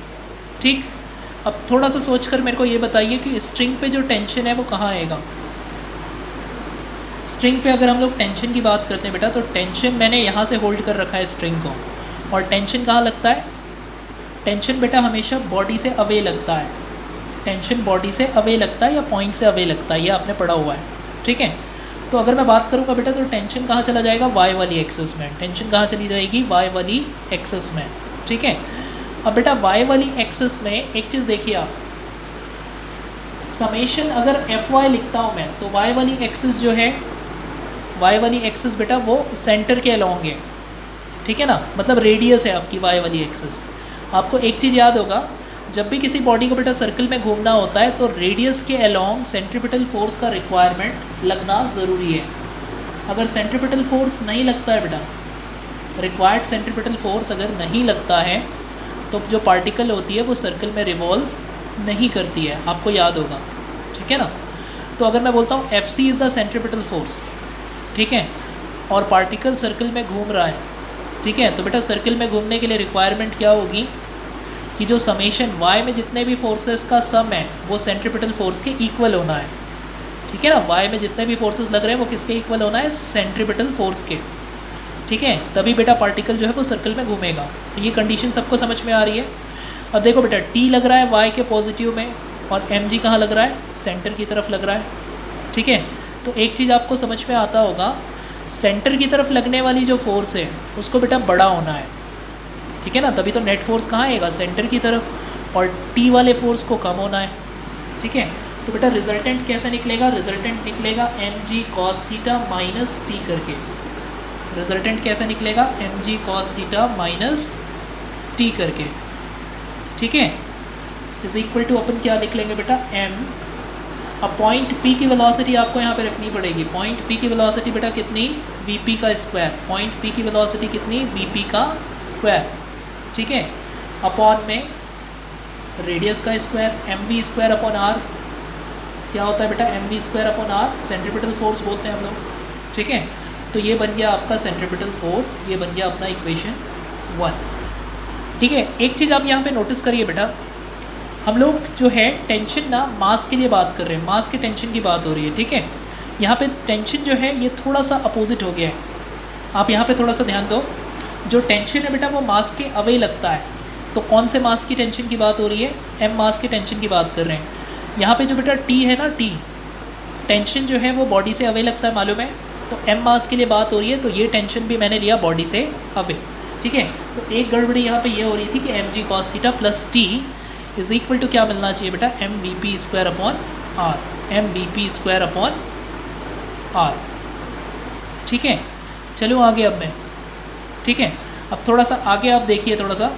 ठीक, अब थोड़ा सा सोच कर मेरे को ये बताइए कि स्ट्रिंग पे जो टेंशन है वो कहाँ आएगा। स्ट्रिंग पे अगर हम लोग टेंशन की बात करते हैं बेटा, तो टेंशन मैंने यहाँ से होल्ड कर रखा है स्ट्रिंग को, और टेंशन कहाँ लगता है, टेंशन बेटा हमेशा बॉडी से अवे लगता है, टेंशन बॉडी से अवे लगता है या पॉइंट से अवे लगता है, ये आपने पढ़ा हुआ है। ठीक है, तो अगर मैं बात करूँगा बेटा, तो टेंशन कहाँ चला जाएगा, वाई वाली एक्सेस में, टेंशन कहाँ चली जाएगी, वाई वाली एक्सेस में। ठीक है, अब बेटा वाई वाली एक्सेस में एक चीज़ देखिए आप, समेशन अगर एफ वाई लिखता हूँ मैं, तो वाई वाली एक्सेस जो है, वाई वाली एक्सेस बेटा वो सेंटर के अलोंग है। ठीक है ना, मतलब रेडियस है आपकी वाई वाली एक्सेस। आपको एक चीज़ याद होगा, जब भी किसी बॉडी को बेटा सर्कल में घूमना होता है तो रेडियस के अलोंग सेंट्रीपिटल फोर्स का रिक्वायरमेंट लगना ज़रूरी है। अगर सेंट्रीपिटल फोर्स नहीं लगता है बेटा, रिक्वायर्ड सेंट्रीपिटल फोर्स अगर नहीं लगता है, तो जो पार्टिकल होती है वो सर्कल में रिवॉल्व नहीं करती है, आपको याद होगा। ठीक है ना, तो अगर मैं बोलता हूँ F C is the centripetal force, ठीक है, और पार्टिकल सर्कल में घूम रहा है, ठीक है, तो बेटा सर्कल में घूमने के लिए रिक्वायरमेंट क्या होगी कि जो समेशन y में जितने भी फोर्सेस का सम है वो सेंट्रीपिटल फोर्स के इक्वल होना है। ठीक है ना, y में जितने भी फोर्सेस लग रहे हैं वो किसके इक्वल होना है, सेंट्रीपिटल फोर्स के। ठीक है, तभी बेटा पार्टिकल जो है वो सर्कल में घूमेगा। तो ये कंडीशन सबको समझ में आ रही है। अब देखो बेटा t लग रहा है y के पॉजिटिव में, और mg कहाँ लग रहा है, सेंटर की तरफ लग रहा है। ठीक है, तो एक चीज़ आपको समझ में आता होगा, सेंटर की तरफ लगने वाली जो फोर्स है उसको बेटा बड़ा होना है। ठीक है ना, तभी तो नेट फोर्स कहाँ आएगा, सेंटर की तरफ, और टी वाले फोर्स को कम होना है। ठीक है, तो बेटा रिजल्टेंट कैसे निकलेगा, रिजल्टेंट निकलेगा M G cos theta minus T करके। रिजल्टेंट कैसे निकलेगा, M G cos theta minus T करके। ठीक है, इज इक्वल टू अपन क्या लिख लेंगे बेटा, एम। अब पॉइंट पी की वेलोसिटी आपको यहाँ पे रखनी पड़ेगी। पॉइंट पी की वेलोसिटी बेटा कितनी, वी पी का स्क्वायर। पॉइंट पी की वेलोसिटी कितनी, वी पी का स्क्वायर। ठीक है, अपॉन में रेडियस का square, M V square upon R. क्या होता है बेटा, M V square upon R centripetal force बोलते हैं हम लोग। ठीक है, तो ये बन गया आपका सेंट्रीपिटल फोर्स, ये बन गया अपना इक्वेशन 1। ठीक है, एक चीज़ आप यहाँ पे नोटिस करिए बेटा, हम लोग जो है टेंशन ना मास के लिए बात कर रहे हैं, मास के टेंशन की बात हो रही है। ठीक है, यहाँ पे टेंशन जो है ये थोड़ा सा अपोजिट हो गया है। आप यहाँ पे थोड़ा सा ध्यान दो, जो टेंशन है बेटा वो मास के अवे लगता है। तो कौन से मास की टेंशन की बात हो रही है, एम मास की टेंशन की बात कर रहे हैं। यहाँ पे जो बेटा टी है ना, टी टेंशन जो है वो बॉडी से अवे लगता है, मालूम है। तो एम मास के लिए बात हो रही है, तो ये टेंशन भी मैंने लिया बॉडी से अवे। ठीक है, तो एक गड़बड़ी यहाँ पे ये हो रही थी कि M G cos theta plus T is equal to क्या मिलना चाहिए बेटा, M V P square upon R, M V P square upon R. ठीक है, चलो आगे अब मैं, ठीक है, अब थोड़ा सा आगे आप देखिए थोड़ा सा।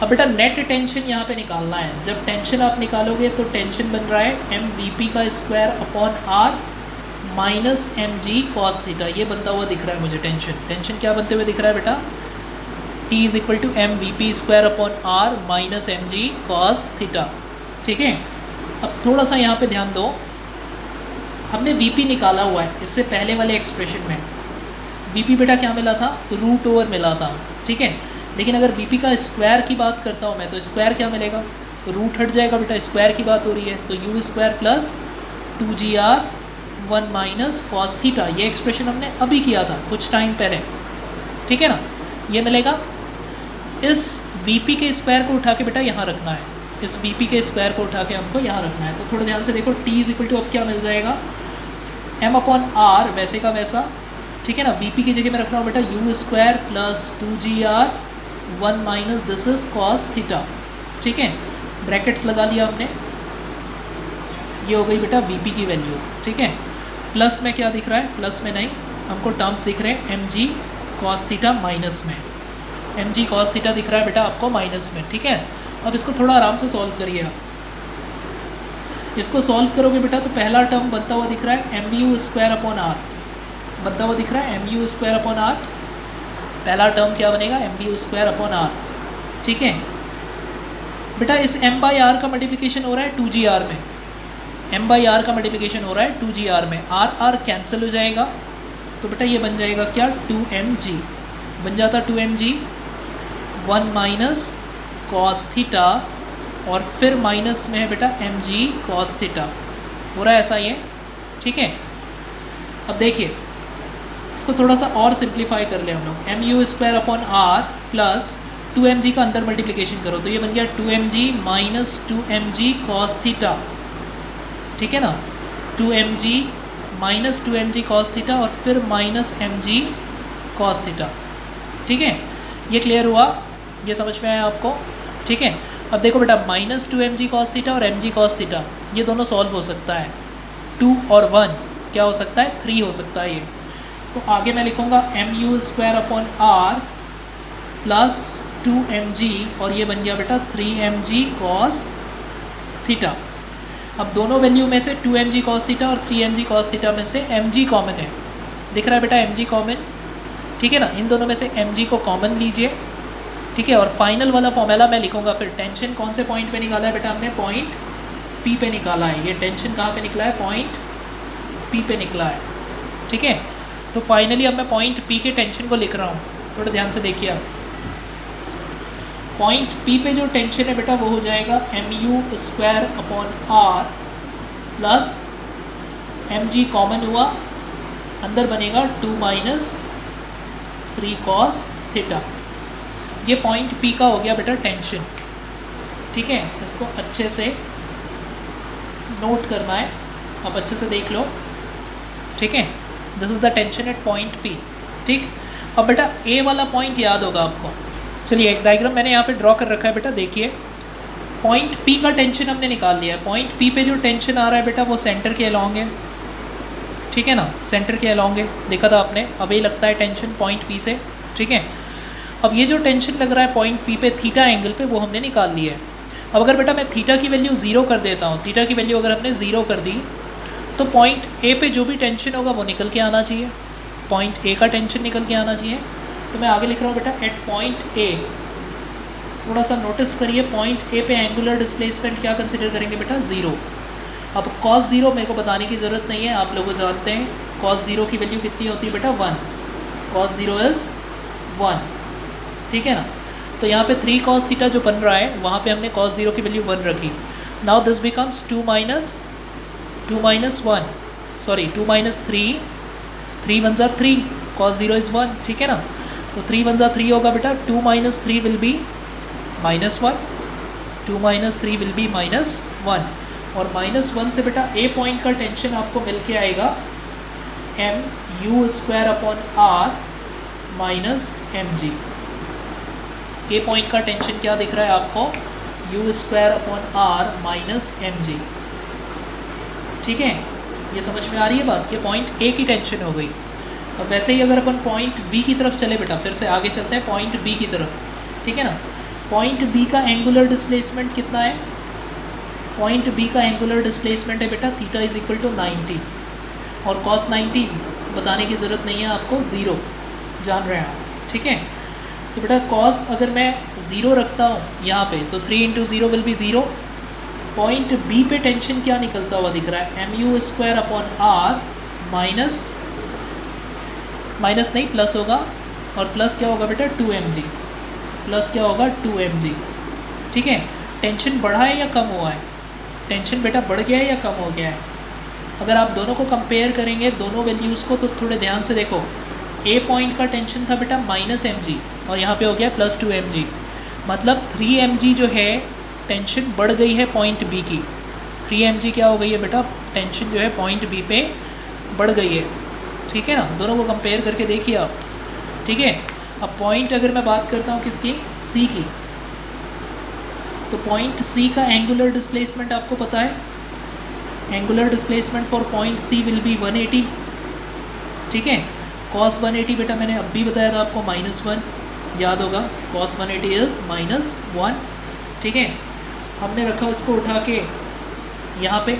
अब बेटा नेट टेंशन यहाँ पे निकालना है। जब टेंशन आप निकालोगे तो टेंशन बन रहा है एम वी पी का square upon R minus M G cos theta. ये बनता हुआ दिख रहा है मुझे टेंशन। टेंशन क्या बनते हुए दिख रहा है बेटा, T is equal to M V P square upon R minus M G cos theta. ठीक है, अब थोड़ा सा यहाँ पे ध्यान दो, हमने वी पी निकाला हुआ है इससे पहले वाले एक्सप्रेशन में। वी पी बेटा क्या मिला था, रूट ओवर मिला था। ठीक है, लेकिन अगर वी पी का स्क्वायर की बात करता हूँ मैं, तो स्क्वायर क्या मिलेगा, रूट हट जाएगा बेटा, स्क्वायर की बात हो रही है, तो you square plus 2gr 1 minus cos theta. ये एक्सप्रेशन हमने अभी किया था कुछ टाइम पहले। ठीक है ना, ये मिलेगा। इस वी पी के स्क्वायर को उठा के बेटा यहाँ रखना है, इस वी पी के स्क्वायर को उठा के हमको यहाँ रखना है। तो थोड़ा ध्यान से देखो, टी इज इक्वल टू अब क्या मिल जाएगा, एम अपॉन आर वैसे का वैसा। ठीक है ना, वी पी की जगह मैं रख रहा हूँ बेटा you square plus 2gr 1 minus this is cos theta. ठीक है, ब्रैकेट्स लगा लिया हमने, ये हो गई बेटा वी पी की वैल्यू। ठीक है, प्लस में क्या दिख रहा है, प्लस में नहीं, हमको टर्म्स दिख रहे हैं M G cos theta minus में, एम जी कॉस थीटा दिख रहा है बेटा आपको माइनस में। ठीक है, अब इसको थोड़ा आराम से सॉल्व करिए आप। इसको सॉल्व करोगे बेटा तो पहला टर्म बनता हुआ दिख रहा है M U square upon R, बनता हुआ दिख रहा है M U square upon R. पहला टर्म क्या बनेगा, M B square upon R. ठीक है बेटा, इस m बाई आर का मल्टीप्लिकेशन हो रहा है 2gr में, m बाई आर का मल्टीप्लिकेशन हो रहा है 2gr में, r कैंसिल हो जाएगा, तो बेटा ये बन जाएगा क्या, 2mg बन जाता, 2mg 1 माइनस कॉस थीटा और फिर माइनस में है बेटा mg कॉस थीटा, हो रहा है ऐसा ये। ठीक है, अब देखिए इसको थोड़ा सा और सिंप्लीफाई कर ले हम लोग, M U square upon R plus 2mg का अंदर मल्टीप्लिकेशन करो तो ये बन गया 2mg minus 2mg cos theta. ठीक है ना, 2mg minus 2mg cos theta और फिर माइनस mg कॉस थीटा। ठीक है, ये क्लियर हुआ, ये समझ में आया आपको। ठीक है, अब देखो बेटा माइनस 2mg कॉस थीटा और mg कॉस थीटा ये दोनों सॉल्व हो सकता है, 2 और 1 क्या हो सकता है, 3 हो सकता है ये। तो आगे मैं लिखूँगा M U square upon R plus 2mg और ये बन गया बेटा 3mg कॉस थीटा। अब दोनों वैल्यू में से 2mg कॉस थीटा और 3mg कॉस थीटा में से mg कॉमन है, दिख रहा है बेटा mg कॉमन। ठीक है ना, इन दोनों में से mg को कॉमन लीजिए। ठीक है, और फाइनल वाला फॉर्मूला मैं लिखूँगा फिर, टेंशन कौन से पॉइंट पे निकाला है बेटा हमने, पॉइंट P पे निकाला है, ये टेंशन कहाँ पे निकला है, पॉइंट P पे निकला है। ठीक है, तो फाइनली अब मैं पॉइंट P के टेंशन को लिख रहा हूँ, थोड़ा ध्यान से देखिए आप। पॉइंट P पे जो टेंशन है बेटा वो हो जाएगा M U square upon R plus mg common हुआ, अंदर बनेगा 2 माइनस 3 कॉस थीटा। ये पॉइंट P का हो गया बेटा टेंशन। ठीक है, इसको अच्छे से नोट करना है, आप अच्छे से देख लो। ठीक है, this is the tension at point P। ठीक, अब बेटा A वाला पॉइंट याद होगा आपको, चलिए एक डायग्राम मैंने यहाँ पे ड्रॉ कर रखा है बेटा, देखिए पॉइंट P का टेंशन हमने निकाल लिया है। पॉइंट P पे जो टेंशन आ रहा है बेटा वो सेंटर के अलॉन्ग है। ठीक है ना, सेंटर के अलॉन्ग है, देखा था आपने, अब ये लगता है टेंशन पॉइंट P से। ठीक है, अब ये जो टेंशन लग रहा है पॉइंट P पे थीटा एंगल पे वो हमने निकाल लिया है। अब अगर बेटा मैं थीटा की वैल्यू 0 कर देता हूँ, थीटा की वैल्यू अगर हमने 0 कर दी तो पॉइंट A पे जो भी टेंशन होगा वो निकल के आना चाहिए, पॉइंट A का टेंशन निकल के आना चाहिए। तो मैं आगे लिख रहा हूँ बेटा एट पॉइंट A, थोड़ा सा नोटिस करिए, पॉइंट A पे एंगुलर डिस्प्लेसमेंट क्या कंसिडर करेंगे बेटा, 0। अब cos 0 मेरे को बताने की ज़रूरत नहीं है, आप लोग जानते हैं cos 0 की वैल्यू कितनी होती है बेटा, 1, cos 0 इज़ 1। ठीक है ना, तो यहाँ पे 3 cos थीटा जो बन रहा है वहाँ पे हमने cos 0 की वैल्यू 1 रखी। Now this becomes 2 minus 1, sorry 2 माइनस 3, 3 1 ज़ा 3, cos 0 इज़ 1। ठीक है ना, तो 3 1 ज़ा 3 होगा बेटा, 2 माइनस 3 विल बी -1, 2 माइनस 3 विल बी -1, और -1 से बेटा A पॉइंट का टेंशन आपको मिल के आएगा M U square upon R minus mg। A point का टेंशन क्या दिख रहा है आपको, U square upon R minus mg। ठीक है, ये समझ में आ रही है बात, ये पॉइंट A की टेंशन हो गई। अब वैसे ही अगर अपन पॉइंट B की तरफ चले बेटा, फिर से आगे चलते हैं पॉइंट B की तरफ। ठीक है ना, पॉइंट B का एंगुलर डिस्प्लेसमेंट कितना है, पॉइंट B का एंगुलर डिस्प्लेसमेंट है बेटा थीटा इज इक्वल टू 90, और cos 90 बताने की ज़रूरत नहीं है आपको, 0 जान रहे हैं आप। ठीक है, तो बेटा cos अगर मैं 0 रखता हूँ यहाँ पे तो 3 into 0 will be 0। Point B पे टेंशन क्या निकलता हुआ दिख रहा है, M U square upon R minus नहीं प्लस होगा, और प्लस क्या होगा बेटा 2mg, प्लस क्या होगा 2mg। ठीक है, टेंशन बढ़ा है या कम हुआ है, टेंशन बेटा बढ़ गया है या कम हो गया है। अगर आप दोनों को कंपेयर करेंगे दोनों वैल्यूज़ को तो थोड़े ध्यान से देखो, A पॉइंट का टेंशन था बेटा -mg और यहाँ पे हो गया +2mg, मतलब 3mg जो है टेंशन बढ़ गई है पॉइंट B की। 3mg क्या हो गई है बेटा, टेंशन जो है पॉइंट B पे बढ़ गई है। ठीक है ना, दोनों को कंपेयर करके देखिए आप। ठीक है, अब पॉइंट अगर मैं बात करता हूँ किसकी, C की, तो पॉइंट C का एंगुलर डिस्प्लेसमेंट आपको पता है, angular displacement for point C will be 180। ठीक है, cos 180 बेटा मैंने अब भी बताया था आपको -1, याद होगा, cos 180 इज़ -1। ठीक है, हमने रखा इसको उठा के यहाँ पे,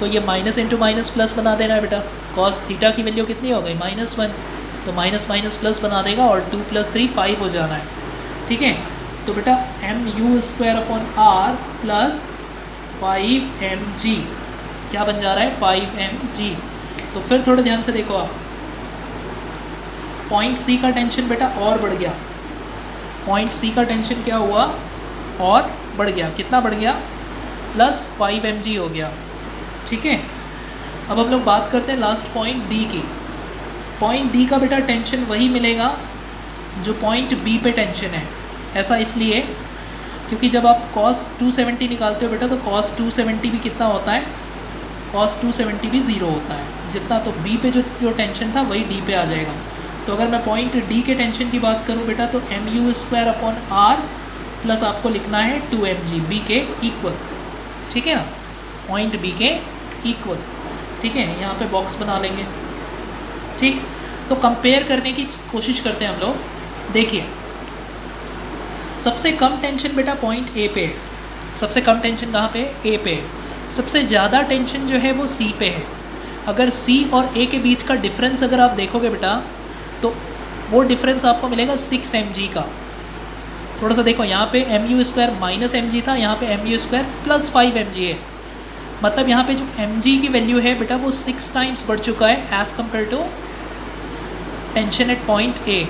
तो ये माइनस इंटू माइनस प्लस बना देना है बेटा। cos थीटा की वैल्यू कितनी हो गई, -1, तो माइनस माइनस प्लस बना देगा और 2 + 3 5 हो जाना है, ठीक है। तो बेटा mu² प्लस 5mg क्या बन जा रहा है 5mg। तो फिर थोड़े ध्यान से देखो आप, पॉइंट सी का टेंशन बेटा और बढ़ गया, पॉइंट सी का टेंशन क्या हुआ और बढ़ गया, कितना बढ़ गया प्लस 5mg हो गया, ठीक है। अब हम लोग बात करते हैं लास्ट पॉइंट डी की। पॉइंट डी का बेटा टेंशन वही मिलेगा जो पॉइंट बी पे टेंशन है। ऐसा इसलिए क्योंकि जब आप cos 270 निकालते हो बेटा तो cos 270 भी कितना होता है, cos 270 भी 0 होता है जितना, तो बी पे जो टेंशन था वही डी पे आ जाएगा। तो अगर मैं पॉइंट डी के टेंशन की बात करूं बेटा तो mu² प्लस आपको लिखना है 2mg बी के इक्वल, ठीक है ना, पॉइंट बी के इक्वल, ठीक है। यहाँ पे बॉक्स बना लेंगे, ठीक। तो कंपेयर करने की कोशिश करते हैं हम लोग। देखिए सबसे कम टेंशन बेटा पॉइंट ए पे है, सबसे कम टेंशन कहाँ पे है, ए पे है। सबसे ज़्यादा टेंशन जो है वो सी पे है। अगर सी और ए के बीच का डिफरेंस अगर आप देखोगे बेटा तो वो डिफरेंस आपको मिलेगा 6 mg का। थोड़ा सा देखो यहाँ पे mu² माइनस mg था, यहाँ पे mu² प्लस 5mg है, मतलब यहाँ पे जो mg की वैल्यू है बेटा वो 6 टाइम्स बढ़ चुका है as compared to tension at point A,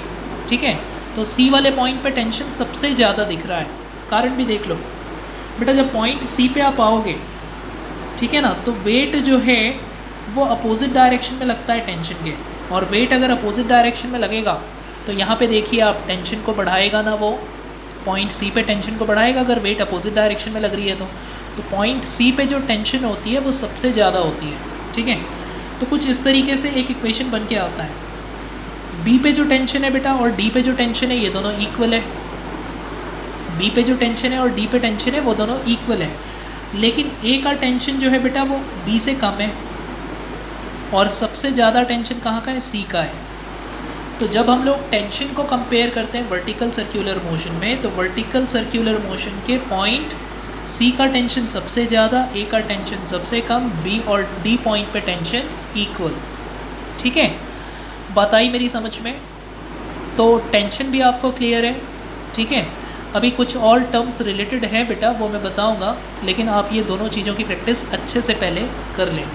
ठीक है। तो सी वाले पॉइंट पे टेंशन सबसे ज़्यादा दिख रहा है। कारण भी देख लो बेटा, जब पॉइंट सी पे आप आओगे, ठीक है ना, तो वेट जो है वो अपोजिट डायरेक्शन में लगता है टेंशन के, और वेट अगर अपोजिट डायरेक्शन में लगेगा तो यहाँ पे देखिए आप टेंशन को बढ़ाएगा ना, वो पॉइंट सी पे टेंशन को बढ़ाएगा अगर वेट अपोजिट डायरेक्शन में लग रही है तो पॉइंट सी पे जो टेंशन होती है वो सबसे ज़्यादा होती है, ठीक है। तो कुछ इस तरीके से एक इक्वेशन बन के आता है, बी पे जो टेंशन है बेटा और डी पे जो टेंशन है ये दोनों इक्वल है, बी पे जो टेंशन है और डी पे टेंशन है वो दोनों इक्वल है, लेकिन ए का टेंशन जो है बेटा वो बी से कम है और सबसे ज़्यादा टेंशन कहाँ का है, सी का है। तो जब हम लोग टेंशन को कंपेयर करते हैं वर्टिकल सर्कुलर मोशन में, तो वर्टिकल सर्कुलर मोशन के पॉइंट सी का टेंशन सबसे ज़्यादा, ए का टेंशन सबसे कम, बी और डी पॉइंट पे टेंशन इक्वल, ठीक है। बात आई मेरी समझ में? तो टेंशन भी आपको क्लियर है, ठीक है। अभी कुछ और टर्म्स रिलेटेड है बेटा वो मैं बताऊंगा, लेकिन आप ये दोनों चीज़ों की प्रैक्टिस अच्छे से पहले कर लें।